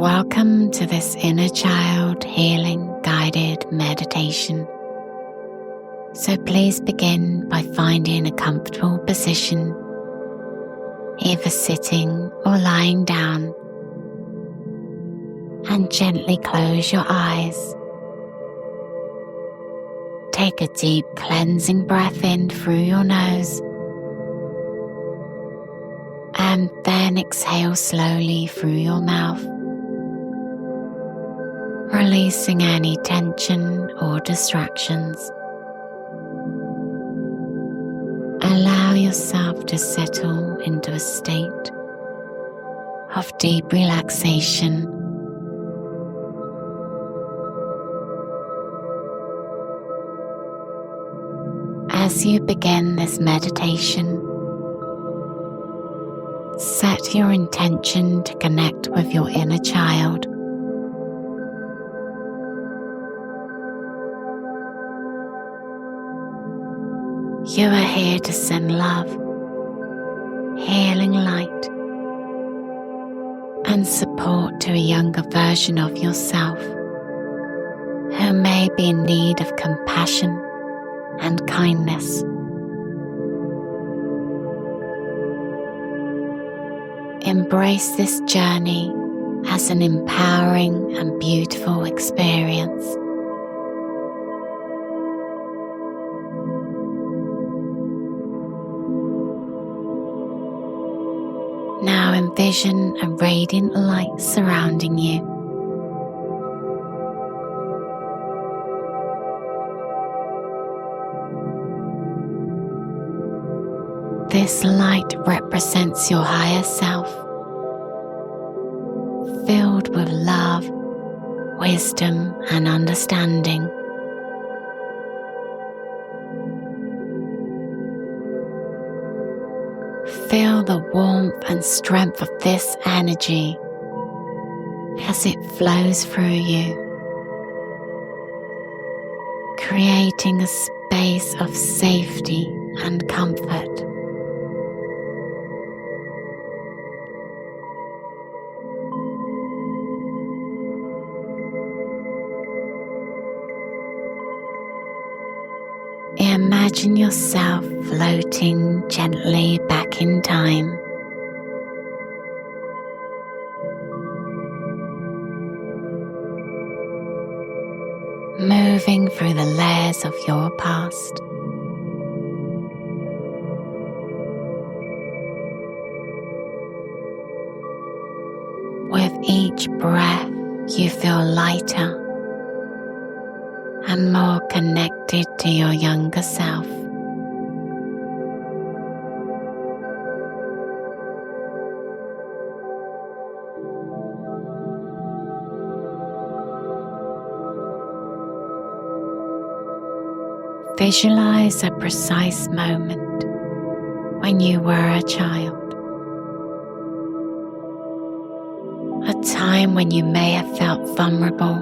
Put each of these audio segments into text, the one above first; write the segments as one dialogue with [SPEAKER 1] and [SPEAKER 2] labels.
[SPEAKER 1] Welcome to this inner child healing guided meditation. So please begin by finding a comfortable position, either sitting or lying down, and gently close your eyes. Take a deep cleansing breath in through your nose, and then exhale slowly through your mouth, releasing any tension or distractions. Allow yourself to settle into a state of deep relaxation. As you begin this meditation, set your intention to connect with your inner child. You are here to send love, healing light, and support to a younger version of yourself who may be in need of compassion and kindness. Embrace this journey as an empowering and beautiful experience. Now envision a radiant light surrounding you. This light represents your higher self, filled with love, wisdom, and understanding. Feel the warmth and strength of this energy as it flows through you, creating a space of safety and comfort. Imagine yourself floating gently back in time. Moving through the layers of your past. With each breath, you feel lighter and more connected to your younger self. Visualize a precise moment when you were a child. A time when you may have felt vulnerable,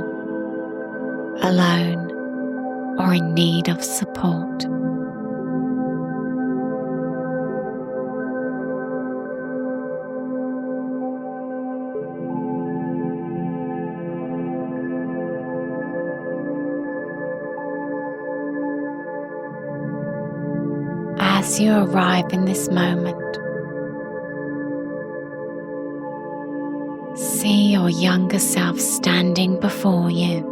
[SPEAKER 1] alone, or in need of support. As you arrive in this moment, see your younger self standing before you.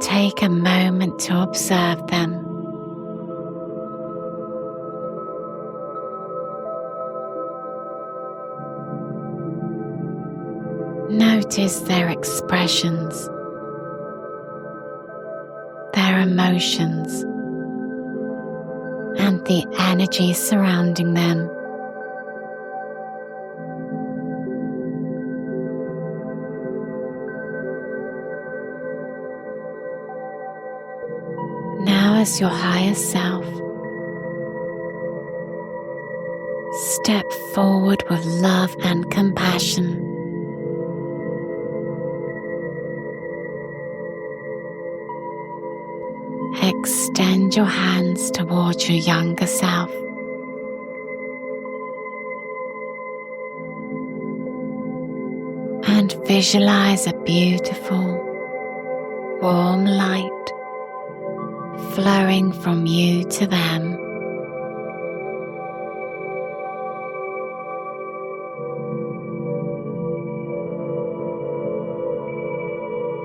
[SPEAKER 1] Take a moment to observe them. Notice their expressions, their emotions, and the energy surrounding them. Now, as your higher self, step forward with love and compassion. Extend your hands towards your younger self. And visualize a beautiful, warm light flowing from you to them.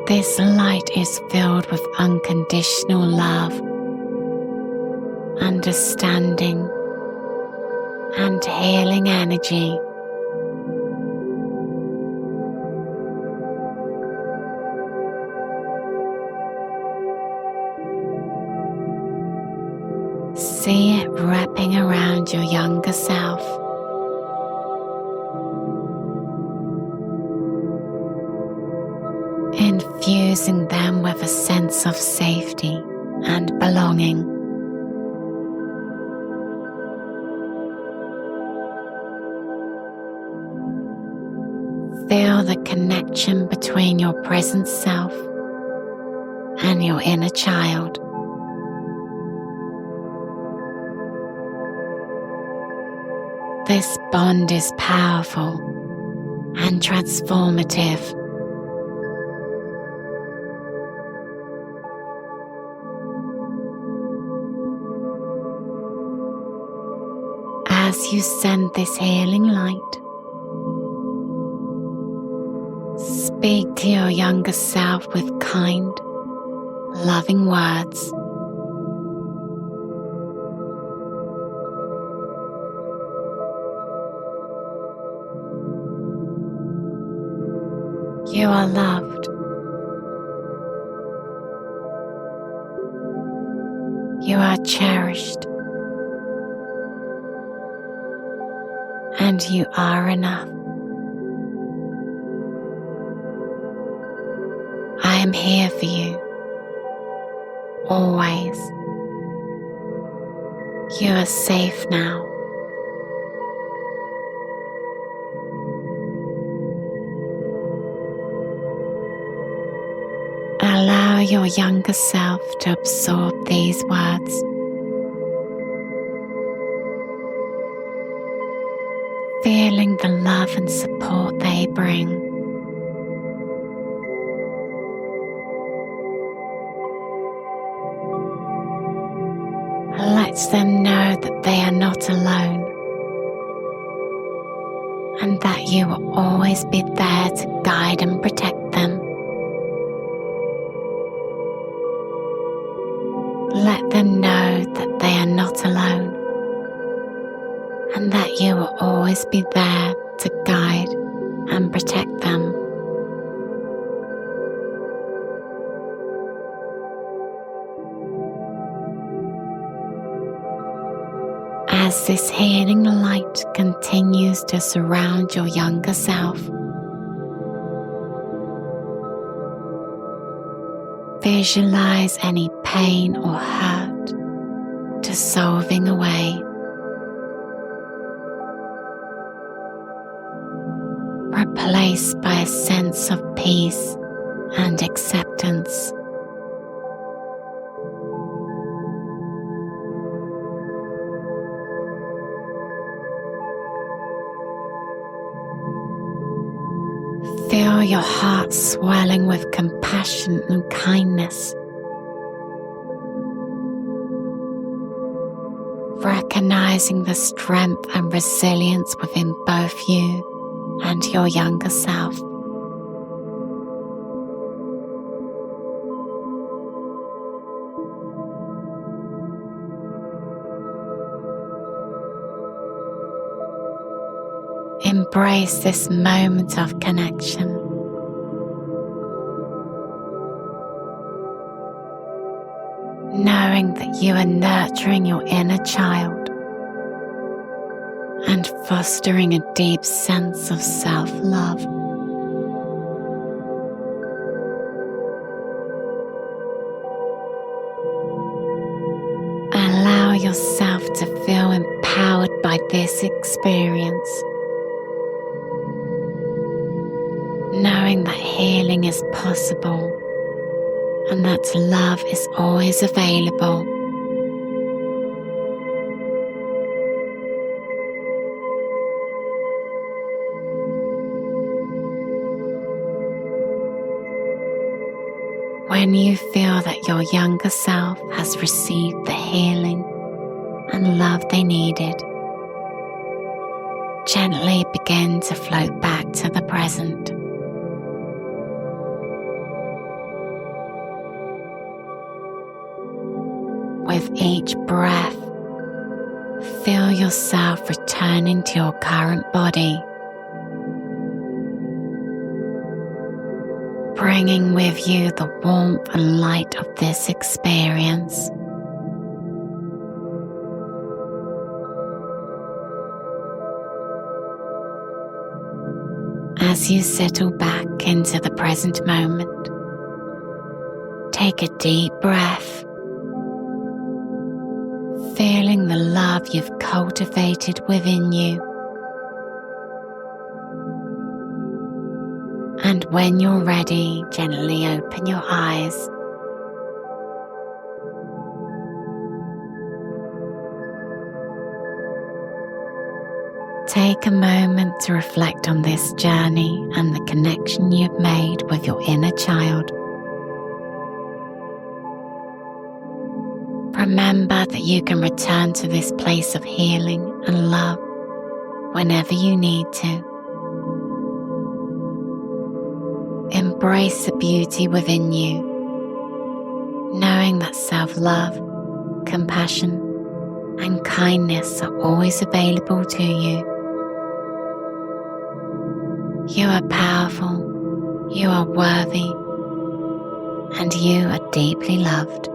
[SPEAKER 1] This light is filled with unconditional love, understanding, and healing energy. See it wrapping around your younger self. Infusing them with a sense of safety and belonging. Feel the connection between your present self and your inner child. This bond is powerful and transformative. As you send this healing light, speak to your younger self with kind, loving words. You are loved. You are cherished. And you are enough. I am here for you, always. You are safe now. Allow your younger self to absorb these words. Feeling the love and support they bring. Let them know that they are not alone and that you will always be there to guide and protect them. Let them know that they are not alone and that you will always be there to guide and protect them. As this healing light continues to surround your younger self, visualize any pain or hurt dissolving away. Replaced by a sense of peace and acceptance. Feel your heart swelling with compassion and kindness. Recognizing the strength and resilience within both you and your younger self. Embrace this moment of connection. Knowing that you are nurturing your inner child and fostering a deep sense of self-love. Allow yourself to feel empowered by this experience, knowing that healing is possible and that love is always available. When you feel that your younger self has received the healing and love they needed, gently begin to float back to the present. With each breath, feel yourself returning to your current body, bringing with you the warmth and light of this experience. As you settle back into the present moment, take a deep breath, feeling the love you've cultivated within you. And when you're ready, gently open your eyes. Take a moment to reflect on this journey and the connection you've made with your inner child. Remember that you can return to this place of healing and love whenever you need to. Embrace the beauty within you, knowing that self-love, compassion, and kindness are always available to you. You are powerful, you are worthy, and you are deeply loved.